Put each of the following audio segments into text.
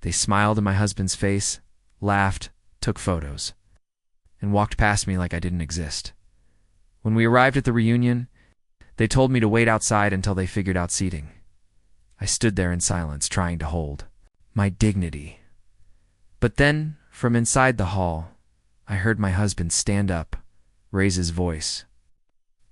They smiled in my husband's face, laughed, took photos, and walked past me like I didn't exist. When we arrived at the reunion, they told me to wait outside until they figured out seating. I stood there in silence, trying to hold my dignity. But then, from inside the hall, I heard my husband stand up, raise his voice,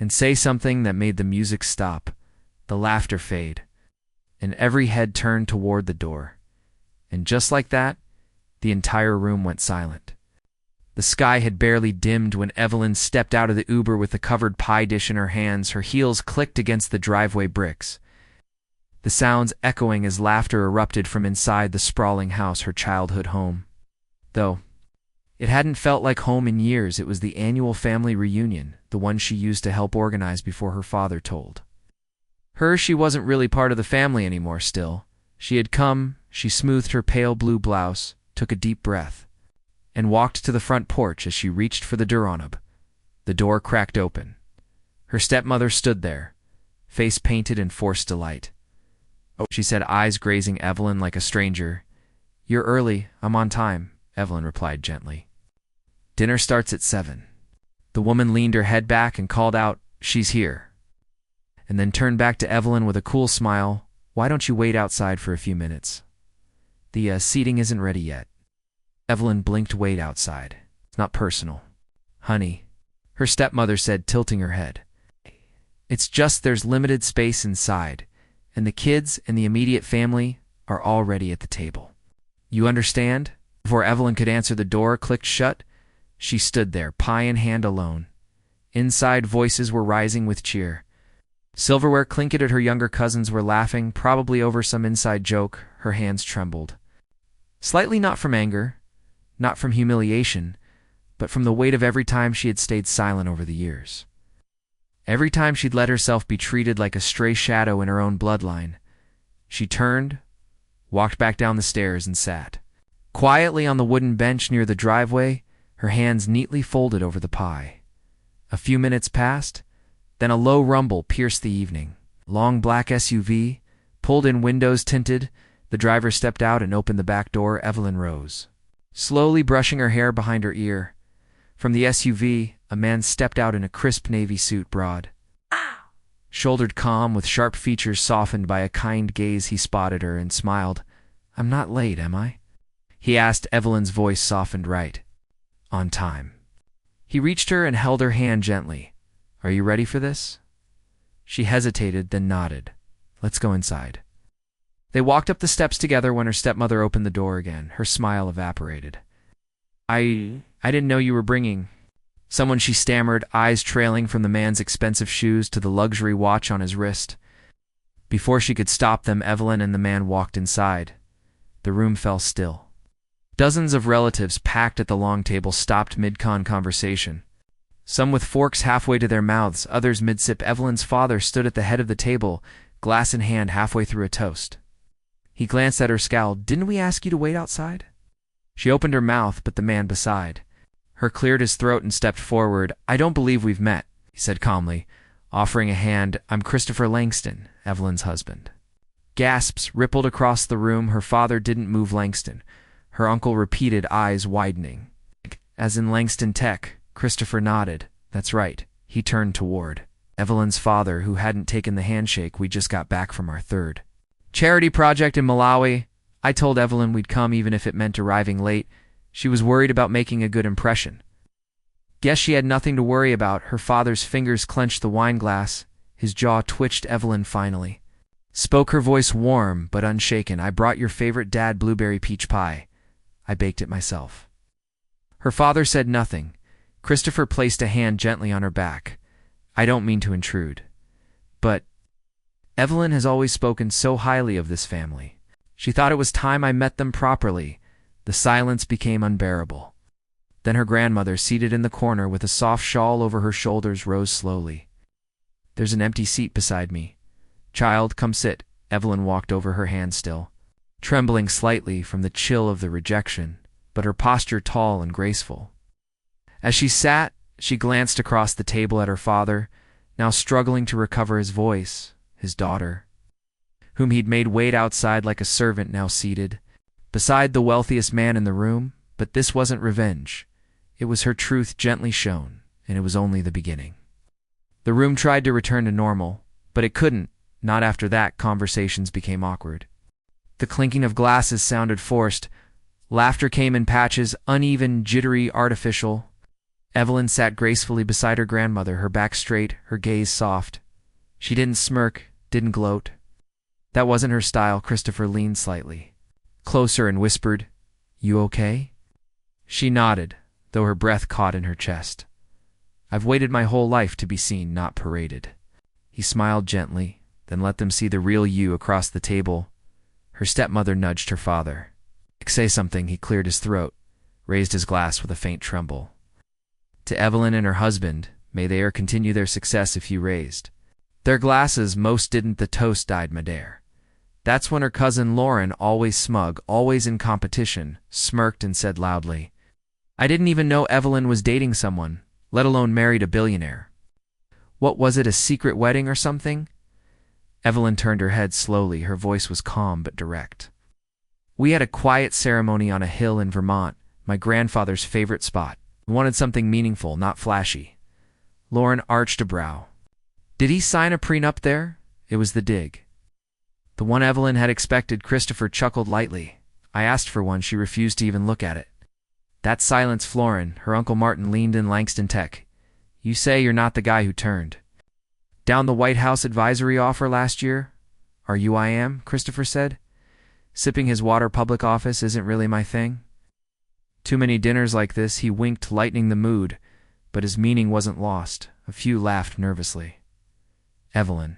and say something that made the music stop, the laughter fade, and every head turned toward the door. And just like that, the entire room went silent. The sky had barely dimmed when Evelyn stepped out of the Uber with the covered pie dish in her hands. Her heels clicked against the driveway bricks, the sounds echoing as laughter erupted from inside the sprawling house, her childhood home. Though it hadn't felt like home in years, it was the annual family reunion, the one she used to help organize before her father told her she wasn't really part of the family anymore still. She had come, she smoothed her pale blue blouse, took a deep breath, and walked to the front porch. As she reached for the doorknob, the door cracked open. Her stepmother stood there, face painted in forced delight. "Oh," she said, eyes grazing Evelyn like a stranger. "You're early. I'm on time," Evelyn replied gently. "Dinner starts at 7. The woman leaned her head back and called out, "She's here," and then turned back to Evelyn with a cool smile. "Why don't you wait outside for a few minutes? The seating isn't ready yet." Evelyn blinked. "Wait outside. It's not personal, honey," her stepmother said, tilting her head. "It's just there's limited space inside, and the kids and the immediate family are already at the table. You understand?" Before Evelyn could answer, the door clicked shut. She stood there, pie in hand, alone. Inside, voices were rising with cheer. Silverware clinked at her younger cousins were laughing, probably over some inside joke. Her hands trembled. Slightly, not from anger, not from humiliation, but from the weight of every time she had stayed silent over the years. Every time she'd let herself be treated like a stray shadow in her own bloodline. She turned, walked back down the stairs, and sat quietly on the wooden bench near the driveway, her hands neatly folded over the pie. A few minutes passed, then a low rumble pierced the evening. Long black SUV, pulled in, windows tinted. The driver stepped out and opened the back door. Evelyn rose, slowly brushing her hair behind her ear. From the SUV, a man stepped out in a crisp navy suit, broad shouldered, calm, with sharp features softened by a kind gaze. He spotted her and smiled. "I'm not late, am I?" he asked. Evelyn's voice softened. "Right on time." He reached her and held her hand gently. "Are you ready for this?" She hesitated, then nodded. "Let's go inside." They walked up the steps together. When her stepmother opened the door again, her smile evaporated. I didn't know you were bringing someone," she stammered, eyes trailing from the man's expensive shoes to the luxury watch on his wrist. Before she could stop them, Evelyn and the man walked inside. The room fell still. Dozens of relatives packed at the long table stopped mid-con conversation. Some with forks halfway to their mouths, others mid-sip. Evelyn's father stood at the head of the table, glass in hand, halfway through a toast. He glanced at her, scowled. "Didn't we ask you to wait outside?" She opened her mouth, but the man beside her cleared his throat and stepped forward. "I don't believe we've met," he said calmly, offering a hand. "I'm Christopher Langston, Evelyn's husband." Gasps rippled across the room. Her father didn't move. "Langston," her uncle repeated, eyes widening. "As in Langston Tech," Christopher nodded. "That's right." He turned toward Evelyn's father, who hadn't taken the handshake. "We just got back from our third charity project in Malawi. I told Evelyn we'd come even if it meant arriving late. She was worried about making a good impression." Guess she had nothing to worry about. Her father's fingers clenched the wine glass. His jaw twitched. Evelyn finally spoke, her voice warm but unshaken. "I brought your favorite dad blueberry peach pie. I baked it myself." Her father said nothing. Christopher placed a hand gently on her back. "I don't mean to intrude, but Evelyn has always spoken so highly of this family. She thought it was time I met them properly." The silence became unbearable. Then her grandmother, seated in the corner with a soft shawl over her shoulders, rose slowly. "There's an empty seat beside me. Child, come sit." Evelyn walked over, her hand still trembling slightly from the chill of the rejection, but her posture tall and graceful. As she sat, she glanced across the table at her father, now struggling to recover his voice, his daughter, whom he'd made wait outside like a servant, now seated, beside the wealthiest man in the room, but this wasn't revenge. It was her truth gently shown, and it was only the beginning. The room tried to return to normal, but it couldn't. Not after that. Conversations became awkward. The clinking of glasses sounded forced. Laughter came in patches, uneven, jittery, artificial. Evelyn sat gracefully beside her grandmother, her back straight, her gaze soft. She didn't smirk, didn't gloat. That wasn't her style. Christopher leaned slightly closer and whispered, "You okay?" She nodded, though her breath caught in her chest. "I've waited my whole life to be seen, not paraded." He smiled gently, then let them see the real you across the table. Her stepmother nudged her father. "Say something." He cleared his throat, raised his glass with a faint tremble. "To Evelyn and her husband, may they e'er continue their success." If you raised their glasses, most didn't. The toast died midair. That's when her cousin Lauren, always smug, always in competition, smirked and said loudly, "I didn't even know Evelyn was dating someone, let alone married a billionaire. What was it, a secret wedding or something?" Evelyn turned her head slowly. Her voice was calm but direct. "We had a quiet ceremony on a hill in Vermont, my grandfather's favorite spot. We wanted something meaningful, not flashy." Lauren arched a brow. "Did he sign a prenup there?" It was the dig, the one Evelyn had expected. Christopher chuckled lightly. "I asked for one. She refused to even look at it." That silence Florin, her Uncle Martin, leaned in. "Langston Tech, you say you're not the guy who turned down the White House advisory offer last year?" "Are you?" "I am," Christopher said, sipping his water. "Public office isn't really my thing. Too many dinners like this." He winked, lightening the mood, but his meaning wasn't lost. A few laughed nervously. Evelyn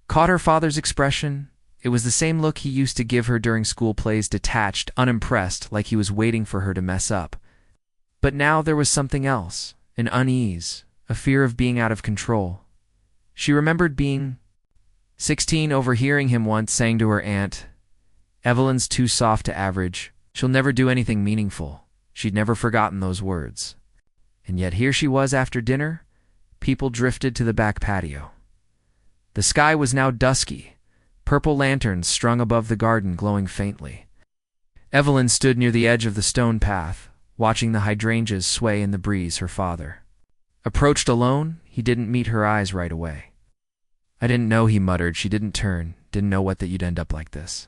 caught her father's expression. It was the same look he used to give her during school plays, detached, unimpressed, like he was waiting for her to mess up. But now there was something else, an unease, a fear of being out of control. She remembered being 16, overhearing him once saying to her aunt, "Evelyn's too soft to average. She'll never do anything meaningful." She'd never forgotten those words. And yet here she was after dinner. People drifted to the back patio. The sky was now dusky, purple lanterns strung above the garden glowing faintly. Evelyn stood near the edge of the stone path, watching the hydrangeas sway in the breeze. Her father approached alone. He didn't meet her eyes right away. "I didn't know," he muttered. She didn't turn, didn't know that you'd end up like this.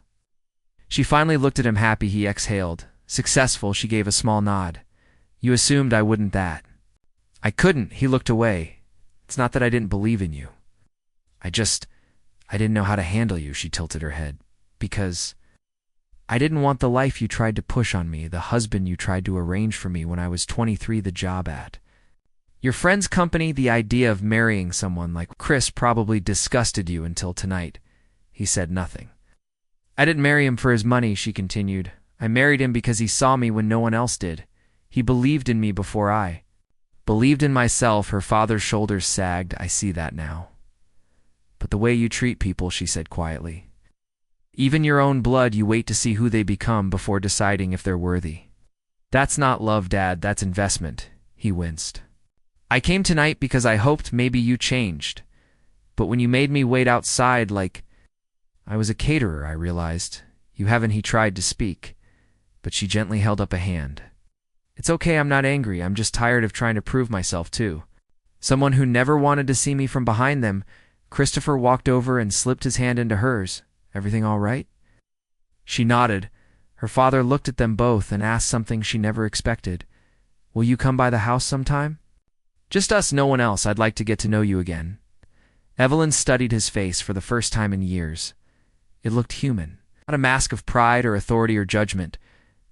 She finally looked at him, happy. He exhaled. Successful. She gave a small nod. "You assumed I wouldn't that." "I couldn't." He looked away. "It's not that I didn't believe in you. I didn't know how to handle you." She tilted her head. "Because I didn't want the life you tried to push on me, the husband you tried to arrange for me when I was 23, the job at your friend's company. The idea of marrying someone like Chris probably disgusted you until tonight." He said nothing. "I didn't marry him for his money," she continued. "I married him because he saw me when no one else did. He believed in me before I believed in myself." Her father's shoulders sagged. "I see that now. But the way you treat people," she said quietly. "Even your own blood, you wait to see who they become before deciding if they're worthy. That's not love, Dad, that's investment." He winced. "I came tonight because I hoped maybe you changed. But when you made me wait outside like I was a caterer, I realized you haven't." He tried to speak, but she gently held up a hand. "It's okay, I'm not angry. I'm just tired of trying to prove myself to someone who never wanted to see me from behind them." Christopher walked over and slipped his hand into hers. "Everything all right?" She nodded. Her father looked at them both and asked something she never expected. "Will you come by the house sometime?" "Just us, no one else. I'd like to get to know you again." Evelyn studied his face for the first time in years. It looked human, not a mask of pride or authority or judgment,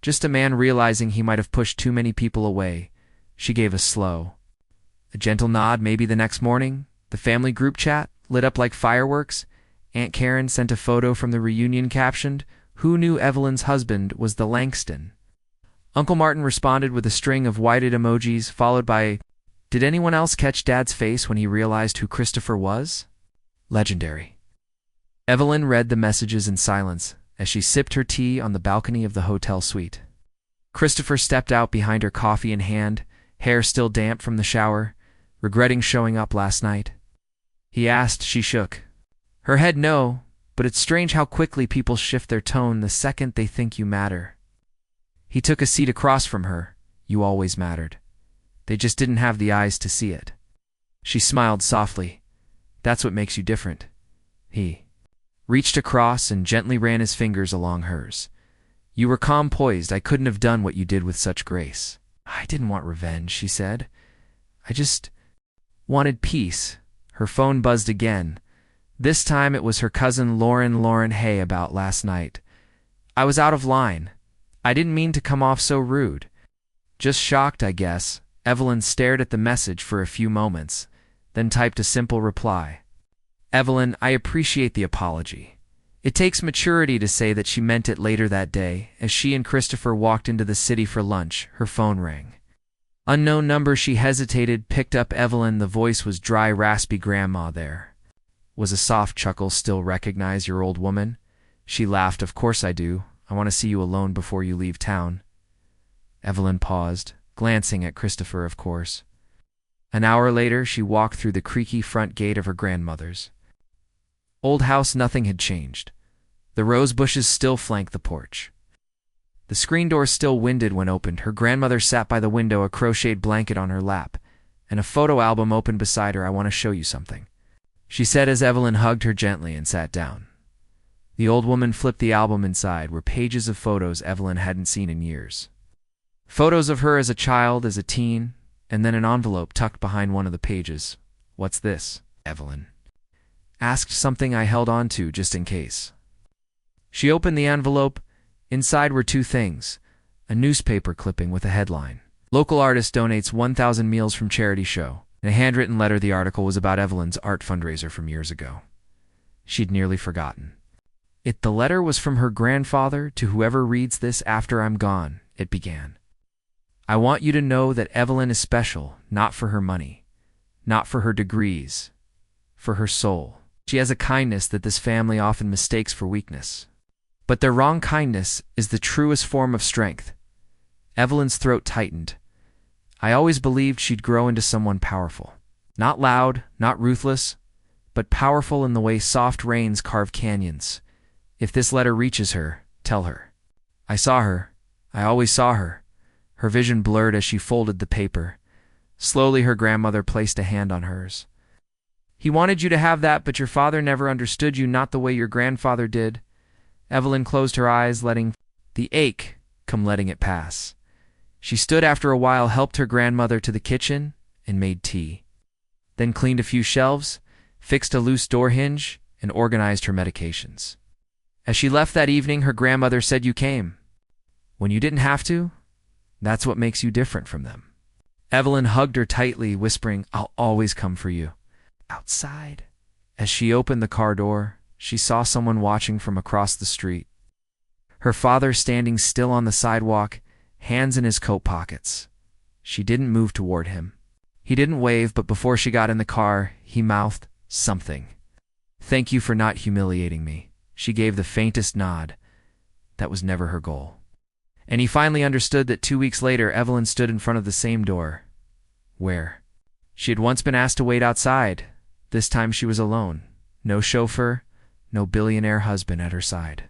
just a man realizing he might have pushed too many people away. She gave a gentle nod. Maybe the next morning. The family group chat lit up like fireworks. Aunt Karen sent a photo from the reunion captioned, "Who knew Evelyn's husband was the Langston?" Uncle Martin responded with a string of whited emojis, followed by, "Did anyone else catch Dad's face when he realized who Christopher was? Legendary." Evelyn read the messages in silence as she sipped her tea on the balcony of the hotel suite. Christopher stepped out behind her, coffee in hand, hair still damp from the shower, regretting showing up last night. He asked. She shook her head no, but it's strange how quickly people shift their tone the second they think you matter. He took a seat across from her. You always mattered. They just didn't have the eyes to see it. She smiled softly. That's what makes you different. He reached across and gently ran his fingers along hers. You were calm poised. I couldn't have done what you did with such grace. I didn't want revenge, she said. I just wanted peace. Her phone buzzed again. This time it was her cousin Lauren Hay about last night. I was out of line. I didn't mean to come off so rude. Just shocked, I guess. Evelyn stared at the message for a few moments, then typed a simple reply. Evelyn, I appreciate the apology. It takes maturity to say that she meant it. Later that day, as she and Christopher walked into the city for lunch, her phone rang. Unknown number. She hesitated, picked up. Evelyn, the voice was dry, raspy. Grandma there. Was a soft chuckle. Still recognize your old woman? She laughed. Of course I do. I want to see you alone before you leave town. Evelyn paused, glancing at Christopher, of course. An hour later, she walked through the creaky front gate of her grandmother's old house. Nothing had changed. The rose bushes still flanked the porch. The screen door still winded when opened. Her grandmother sat by the window, a crocheted blanket on her lap, and a photo album open beside her. I want to show you something, she said as Evelyn hugged her gently and sat down. The old woman flipped the album. Inside were pages of photos Evelyn hadn't seen in years. Photos of her as a child, as a teen, and then an envelope tucked behind one of the pages. What's this? Evelyn asked. Something I held on to just in case. She opened the envelope. Inside were two things: a newspaper clipping with a headline, "Local artist donates 1,000 meals from charity show," and a handwritten letter. The article was about Evelyn's art fundraiser from years ago. She'd nearly forgotten. The letter was from her grandfather to whoever reads this after I'm gone, it began. I want you to know that Evelyn is special, not for her money, not for her degrees, for her soul. She has a kindness that this family often mistakes for weakness. But their wrong kindness is the truest form of strength. Evelyn's throat tightened. I always believed she'd grow into someone powerful. Not loud, not ruthless, but powerful in the way soft rains carve canyons. If this letter reaches her, tell her. I saw her. I always saw her. Her vision blurred as she folded the paper. Slowly her grandmother placed a hand on hers. He wanted you to have that, but your father never understood you, not the way your grandfather did. Evelyn closed her eyes, letting the ache come, letting it pass. She stood after a while, helped her grandmother to the kitchen, and made tea. Then cleaned a few shelves, fixed a loose door hinge, and organized her medications. As she left that evening, her grandmother said, you came when you didn't have to. That's what makes you different from them. Evelyn hugged her tightly, whispering, I'll always come for you. Outside, as she opened the car door, she saw someone watching from across the street. Her father standing still on the sidewalk, hands in his coat pockets. She didn't move toward him. He didn't wave, but before she got in the car, he mouthed something. Thank you for not humiliating me. She gave the faintest nod. That was never her goal. And he finally understood that 2 weeks later, Evelyn stood in front of the same door. Where? She had once been asked to wait outside. This time she was alone. No chauffeur, no billionaire husband at her side.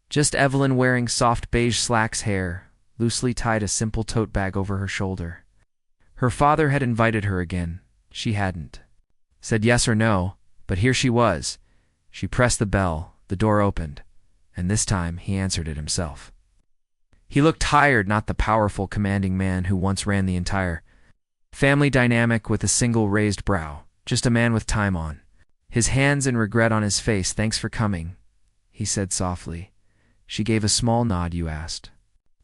Just Evelyn wearing soft beige slacks, hair loosely tied, a simple tote bag over her shoulder. Her father had invited her again. She hadn't said yes or no, but here she was. She pressed the bell, the door opened, and this time he answered it himself. He looked tired, not the powerful, commanding man who once ran the entire family dynamic with a single raised brow, just a man with time on his hands and regret on his face. Thanks for coming, he said softly. She gave a small nod. You asked.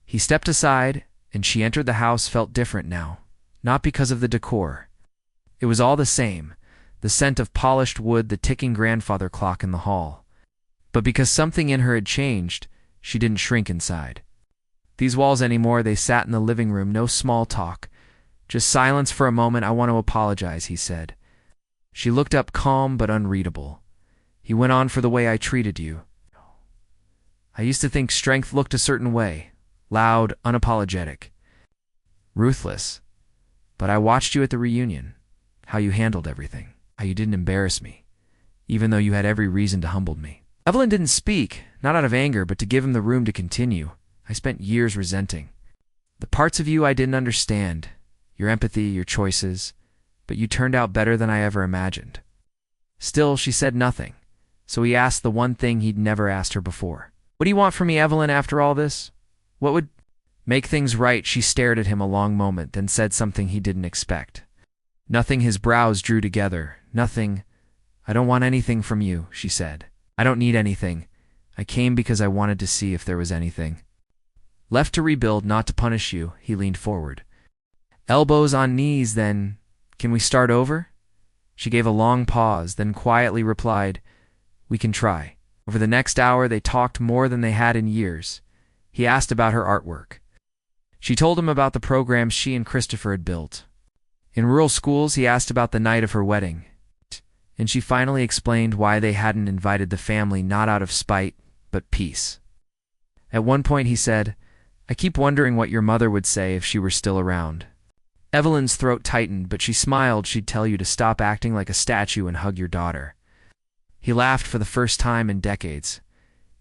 He stepped aside, and she entered the house. Felt different now, not because of the decor. It was all the same, the scent of polished wood, the ticking grandfather clock in the hall. But because something in her had changed, she didn't shrink inside these walls anymore. They sat in the living room, no small talk, just silence for a moment. I want to apologize, he said. She looked up, calm but unreadable. He went on, for the way I treated you. I used to think strength looked a certain way, loud, unapologetic, ruthless. But I watched you at the reunion, how you handled everything, how you didn't embarrass me, even though you had every reason to humble me. Evelyn didn't speak, not out of anger, but to give him the room to continue. I spent years resenting. The parts of you I didn't understand, your empathy, your choices, but you turned out better than I ever imagined. Still, she said nothing, so he asked the one thing he'd never asked her before. What do you want from me, Evelyn, after all this? What would make things right? She stared at him a long moment, then said something he didn't expect. Nothing. His brows drew together. Nothing. I don't want anything from you, she said. I don't need anything. I came because I wanted to see if there was anything. Left to rebuild, not to punish you, he leaned forward. Elbows on knees, then. Can we start over? She gave a long pause, then quietly replied, We can try. Over the next hour, they talked more than they had in years. He asked about her artwork. She told him about the programs she and Christopher had built. In rural schools, he asked about the night of her wedding. And she finally explained why they hadn't invited the family, not out of spite, but peace. At one point he said, I keep wondering what your mother would say if she were still around. Evelyn's throat tightened, but she smiled. She'd tell you to stop acting like a statue and hug your daughter. He laughed for the first time in decades.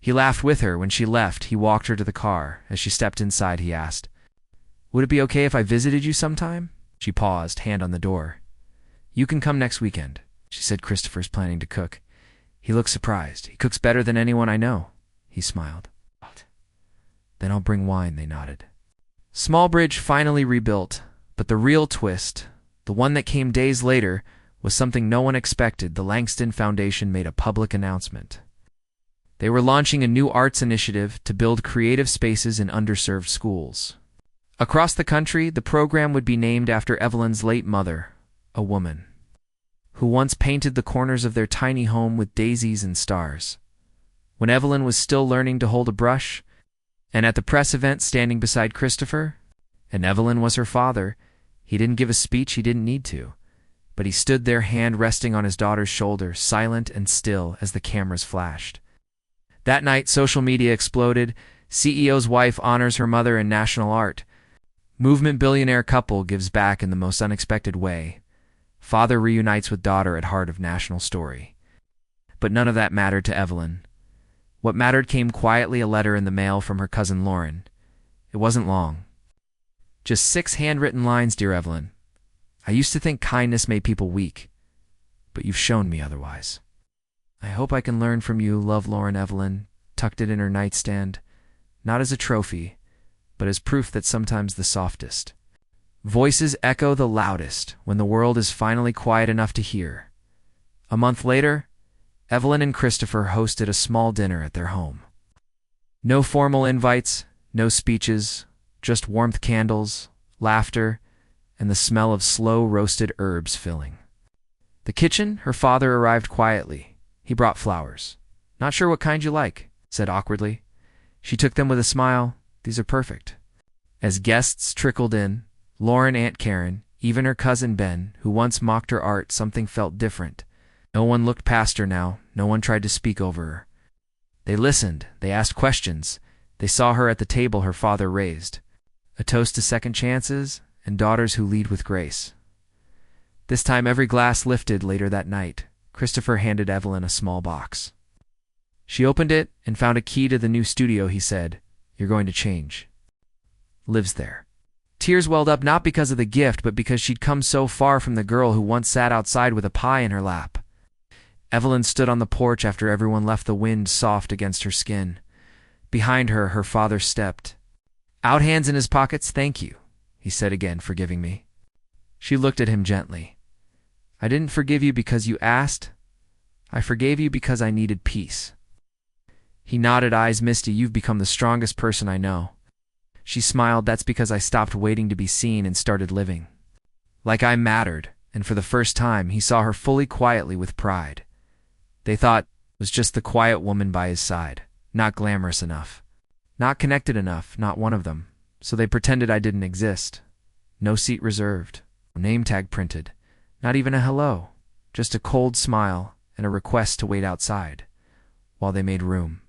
He laughed with her when she left. He walked her to the car. As she stepped inside, he asked, Would it be okay if I visited you sometime? She paused, hand on the door. You can come next weekend. She said Christopher's planning to cook. He looked surprised. He cooks better than anyone I know. He smiled. Then I'll bring wine, they nodded. Smallbridge finally rebuilt, but the real twist, the one that came days later, was something no one expected. The Langston Foundation made a public announcement. They were launching a new arts initiative to build creative spaces in underserved schools. Across the country, the program would be named after Evelyn's late mother, a woman who once painted the corners of their tiny home with daisies and stars. When Evelyn was still learning to hold a brush, and at the press event standing beside Christopher, and Evelyn was her father, he didn't give a speech. He didn't need to. But he stood there, hand resting on his daughter's shoulder, silent and still as the cameras flashed. That night, social media exploded. CEO's wife honors her mother in national art. Movement billionaire couple gives back in the most unexpected way. Father reunites with daughter at heart of national story. But none of that mattered to Evelyn. What mattered came quietly, a letter in the mail from her cousin Lauren. It wasn't long. Just 6 handwritten lines, Dear Evelyn. I used to think kindness made people weak, but you've shown me otherwise. I hope I can learn from you. Love, Lauren. Evelyn tucked it in her nightstand, not as a trophy, but as proof that sometimes the softest voices echo the loudest when the world is finally quiet enough to hear. A month later, Evelyn and Christopher hosted a small dinner at their home. No formal invites, no speeches, just warmth, candles, laughter, and the smell of slow roasted herbs filling the kitchen. Her father arrived quietly. He brought flowers. Not sure what kind you like, said awkwardly. She took them with a smile. These are perfect. As guests trickled in, Lauren, Aunt Karen, even her cousin Ben, who once mocked her art, something felt different. No one looked past her now. No one tried to speak over her. They listened. They asked questions. They saw her at the table her father raised. A toast to second chances and daughters who lead with grace. This time every glass lifted. Later that night, Christopher handed Evelyn a small box. She opened it and found a key to the new studio. He said, You're going to change. Lives there. Tears welled up, not because of the gift, but because she'd come so far from the girl who once sat outside with a pie in her lap. Evelyn stood on the porch after everyone left, the wind soft against her skin. Behind her, her father stepped out, hands in his pockets. Thank you, he said again, forgiving me. She looked at him gently. I didn't forgive you because you asked. I forgave you because I needed peace. He nodded, eyes misty. You've become the strongest person I know. She smiled. That's because I stopped waiting to be seen and started living. Like I mattered, and for the first time he saw her fully, quietly, with pride. They thought it was just the quiet woman by his side, not glamorous enough, not connected enough, not one of them. So they pretended I didn't exist. No seat reserved, no name tag printed, not even a hello, just a cold smile and a request to wait outside while they made room.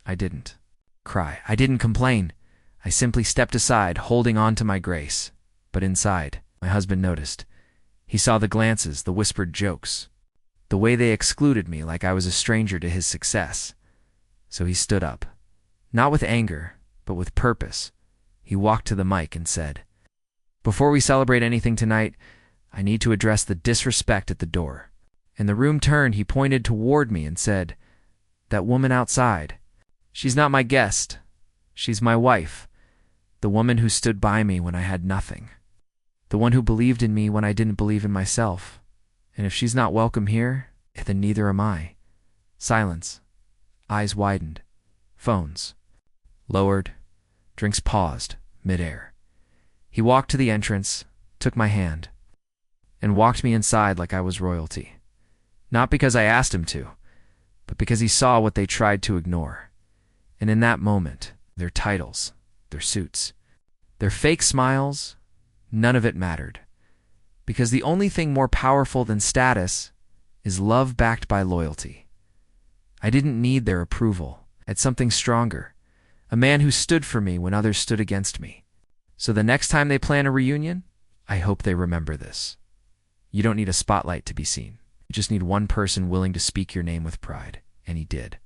I didn't cry. I didn't complain. I simply stepped aside, holding on to my grace. But inside, my husband noticed. He saw the glances, the whispered jokes, the way they excluded me like I was a stranger to his success. So he stood up, not with anger, but with purpose. He walked to the mic and said, "Before we celebrate anything tonight, I need to address the disrespect at the door." And the room turned. He pointed toward me and said, "That woman outside, she's not my guest. She's my wife, the woman who stood by me when I had nothing, the one who believed in me when I didn't believe in myself. And if she's not welcome here, then neither am I." Silence. Eyes widened. Phones. Lowered. Drinks paused, midair. He walked to the entrance, took my hand, and walked me inside like I was royalty. Not because I asked him to, but because he saw what they tried to ignore. And in that moment, their titles, their suits, their fake smiles, none of it mattered. Because the only thing more powerful than status is love backed by loyalty. I didn't need their approval. I had something stronger, a man who stood for me when others stood against me. So the next time they plan a reunion, I hope they remember this. You don't need a spotlight to be seen. You just need one person willing to speak your name with pride. And he did.